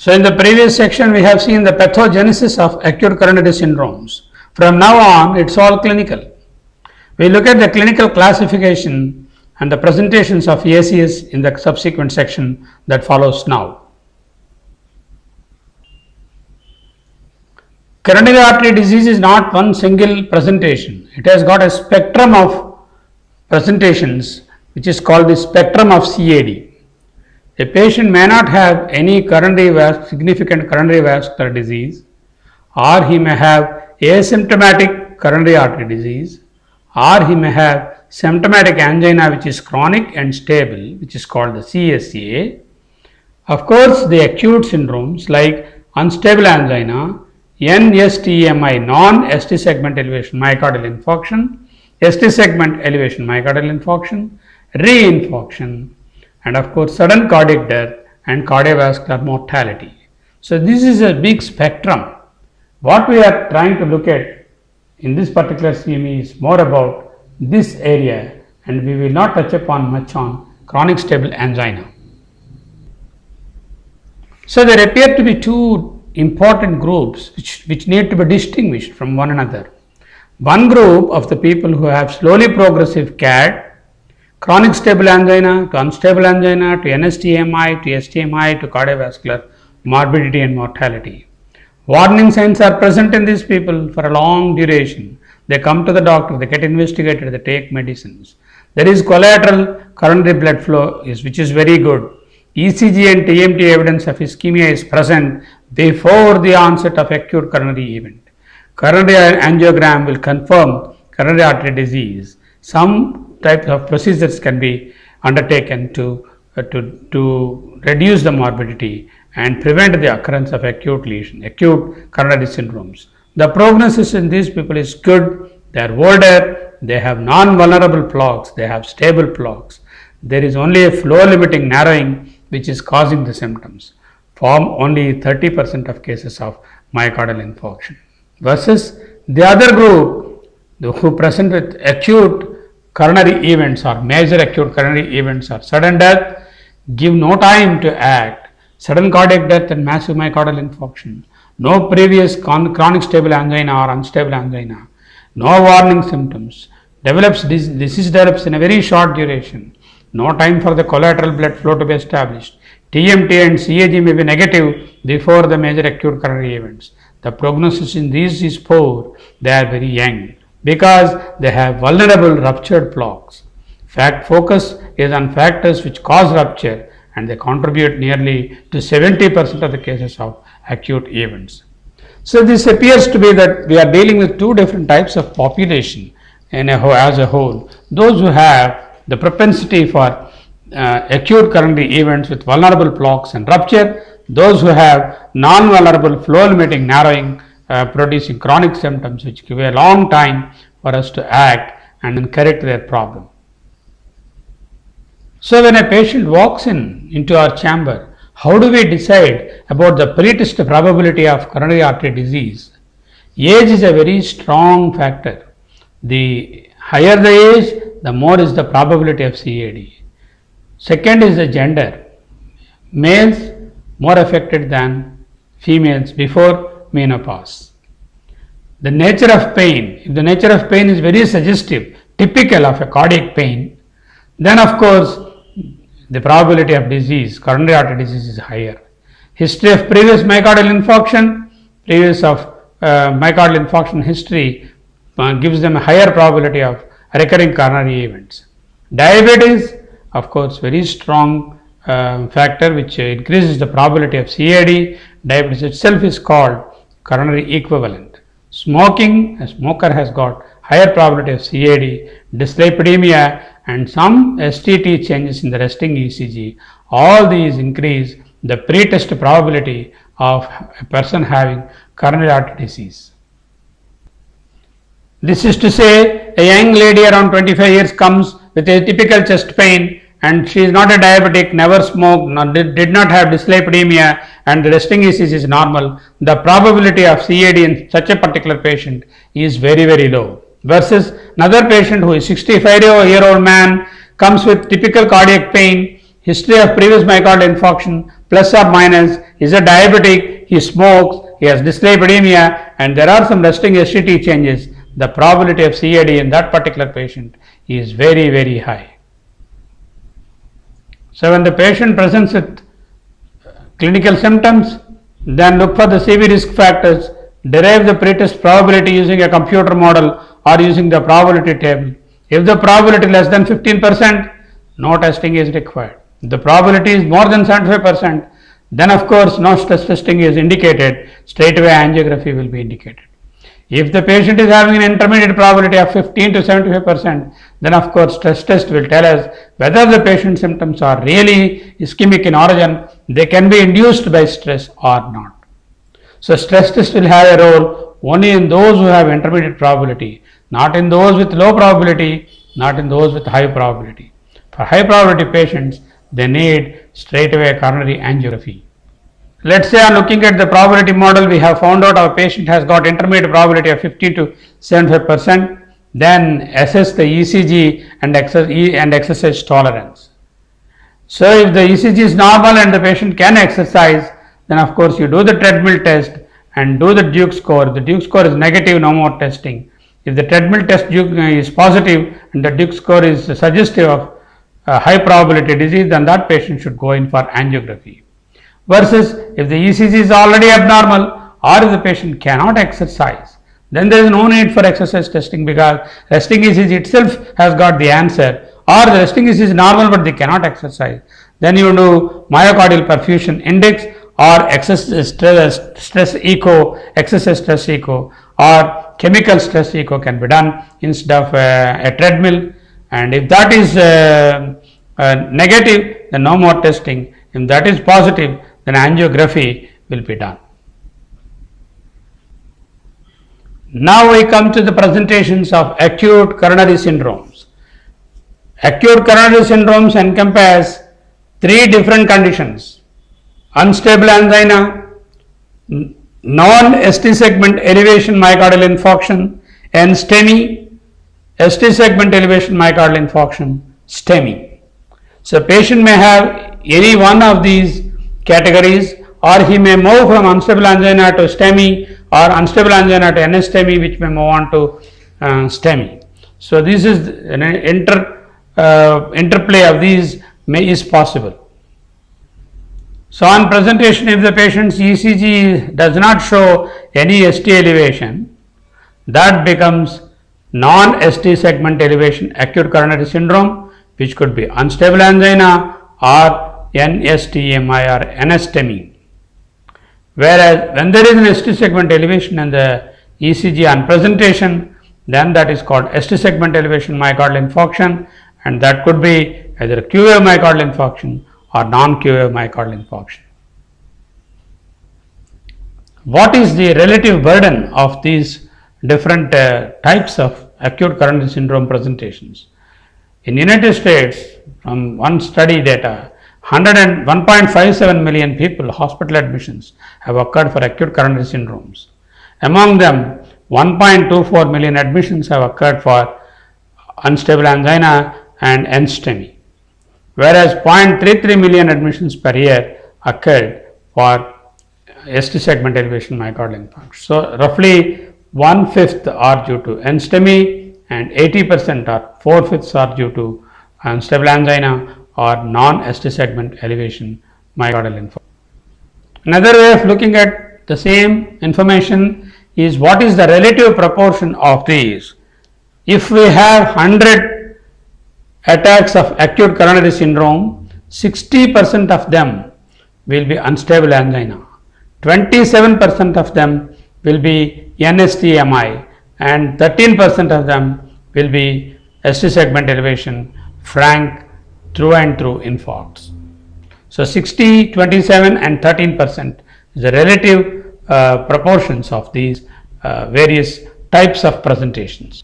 So in the previous section we have seen the pathogenesis of acute coronary syndromes. From now on it's all clinical. We look at the clinical classification and the presentations of ACS in the subsequent section that follows now. Coronary artery disease is not one single presentation. It has got a spectrum of presentations which is called the spectrum of CAD. A patient may not have any significant coronary vascular disease, or he may have asymptomatic coronary artery disease, or he may have symptomatic angina which is chronic and stable, which is called the CSA. Of course, the acute syndromes like unstable angina, NSTMI, non-ST segment elevation myocardial infarction, ST segment elevation myocardial infarction, reinfarction, and of course sudden cardiac death and cardiovascular mortality. So this is a big spectrum. What we are trying to look at in this particular CME is more about this area, and we will not touch upon much on chronic stable angina. So there appear to be two important groups which need to be distinguished from one another. One group of the people who have slowly progressive CAD, chronic stable angina to unstable angina to NSTMI to STMI to cardiovascular morbidity and mortality. Warning signs are present in these people for a long duration. They come to the doctor, they get investigated, they take medicines. There is collateral coronary blood flow which is very good. ECG and TMT evidence of ischemia is present before the onset of acute coronary event. Coronary angiogram will confirm coronary artery disease. Some types of procedures can be undertaken to reduce the morbidity and prevent the occurrence of acute lesion, acute coronary syndromes. The prognosis in these people is good. They are older, they have non-vulnerable plaques, they have stable plaques. There is only a flow limiting narrowing which is causing the symptoms. Form only 30% of cases of myocardial infarction. Versus the other group who present with acute coronary events or major acute coronary events or sudden death, give no time to act, sudden cardiac death and massive myocardial infarction, no previous chronic stable angina or unstable angina, no warning symptoms, disease develops in a very short duration, no time for the collateral blood flow to be established, TMT and CAG may be negative before the major acute coronary events. The prognosis in these is poor. They are very young because they have vulnerable ruptured plaques. Focus is on factors which cause rupture, and they contribute nearly to 70% of the cases of acute events. So this appears to be that we are dealing with two different types of population as a whole. Those who have the propensity for acute coronary events with vulnerable plaques and rupture, those who have non-vulnerable flow limiting narrowing producing chronic symptoms which give a long time for us to act and then correct their problem. So when a patient walks into our chamber, how do we decide about the pretest probability of coronary artery disease? Age is a very strong factor. The higher the age, the more is the probability of CAD. Second is the gender. Males more affected than females before menopause. The nature of pain, if the nature of pain is very suggestive, typical of a cardiac pain, then of course the probability of disease, coronary artery disease is higher. History of previous myocardial infarction, myocardial infarction history gives them a higher probability of recurring coronary events. Diabetes, of course, very strong factor which increases the probability of CAD. Diabetes itself is called coronary equivalent. Smoking, a smoker has got higher probability of CAD, dyslipidemia and some STT changes in the resting ECG. All these increase the pretest probability of a person having coronary artery disease. This is to say, a young lady around 25 years comes with a typical chest pain and she is not a diabetic, never smoked, did not have dyslipidemia and the resting ECG is normal. The probability of CAD in such a particular patient is very, very low. Versus another patient who is 65-year-old man comes with typical cardiac pain, history of previous myocardial infarction plus or minus, is a diabetic, he smokes, he has dyslipidemia, and there are some resting STT changes, the probability of CAD in that particular patient is very, very high. So when the patient presents with clinical symptoms, then look for the CV risk factors, derive the pretest probability using a computer model or using the probability table. If the probability less than 15%, no testing is required. If the probability is more than 75%, then of course no stress testing is indicated, straight away angiography will be indicated. If the patient is having an intermediate probability of 15 to 75%, then of course stress test will tell us whether the patient symptoms are really ischemic in origin, they can be induced by stress or not. So stress test will have a role only in those who have intermediate probability, not in those with low probability, not in those with high probability. For high probability patients, they need straight away coronary angiography. Let's say on looking at the probability model, we have found out our patient has got intermediate probability of 50 to 75%, then assess the ECG and exercise tolerance. So if the ECG is normal and the patient can exercise, then of course you do the treadmill test and do the Duke score. If the Duke score is negative, no more testing. If the treadmill test is positive and the Duke score is suggestive of high probability disease, then that patient should go in for angiography. Versus if the ECG is already abnormal or if the patient cannot exercise, then there is no need for exercise testing because resting ECG itself has got the answer, or the resting ECG is normal but they cannot exercise. Then you do myocardial perfusion index or exercise stress echo, exercise stress echo, or chemical stress echo can be done instead of a treadmill. And if that is negative, then no more testing. If that is positive, then angiography will be done. Now we come to the presentations of acute coronary syndromes. Acute coronary syndromes encompass three different conditions: unstable angina, non-ST segment elevation myocardial infarction, and STEMI, ST segment elevation myocardial infarction, STEMI. So patient may have any one of these categories, or he may move from unstable angina to STEMI or unstable angina to NSTEMI, which may move on to STEMI. So this is an interplay of these is possible. So on presentation, if the patient's ECG does not show any ST elevation, that becomes non-ST segment elevation acute coronary syndrome, which could be unstable angina or NSTMI or NSTEMI. Whereas when there is an ST segment elevation in the ECG on presentation, then that is called ST segment elevation myocardial infarction, and that could be either a Q wave myocardial infarction or non-Q wave myocardial infarction. What is the relative burden of these different types of acute coronary syndrome presentations? In United States, from one study data, 101.57 million people hospital admissions have occurred for acute coronary syndromes. Among them, 1.24 million admissions have occurred for unstable angina and NSTEMI, whereas 0.33 million admissions per year occurred for ST segment elevation myocardial infarction. So roughly 1/5 are due to NSTEMI and 80% or 4/5 are due to unstable angina or non-ST segment elevation myocardial infarction. Another way of looking at the same information is what is the relative proportion of these. If we have 100 attacks of acute coronary syndrome, 60% of them will be unstable angina, 27% of them will be NSTMI, and 13% of them will be ST segment elevation frank through and through infarcts. So 60, 27 and 13% is the relative proportions of these various types of presentations.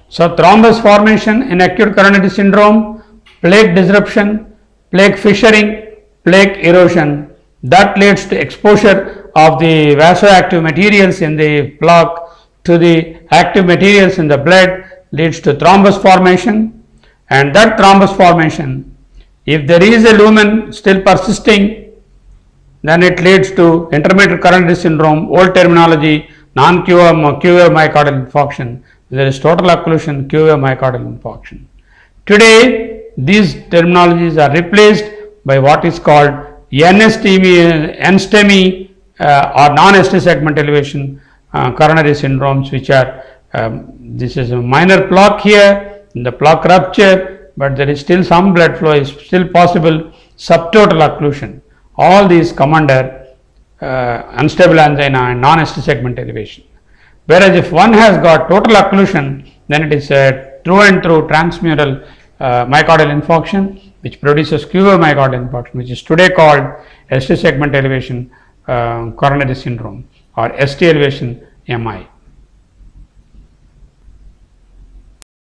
So thrombus formation in acute coronary syndrome, plaque disruption, plaque fissuring, plaque erosion, that leads to exposure of the vasoactive materials in the plaque to the active materials in the blood, leads to thrombus formation, and that thrombus formation If there is a lumen still persisting, then it leads to intermittent coronary syndrome, old terminology, non-QA myocardial infarction. There is total occlusion, QA myocardial infarction. Today, these terminologies are replaced by what is called NSTEMI or non-ST segment elevation coronary syndromes, which are this is a minor plaque here, the plaque rupture, but there is still some blood flow is still possible, subtotal occlusion. All these come under unstable angina and non-ST segment elevation. Whereas if one has got total occlusion, then it is a through and through transmural myocardial infarction, which produces QA myocardial infarction, which is today called ST segment elevation coronary syndrome or ST elevation MI.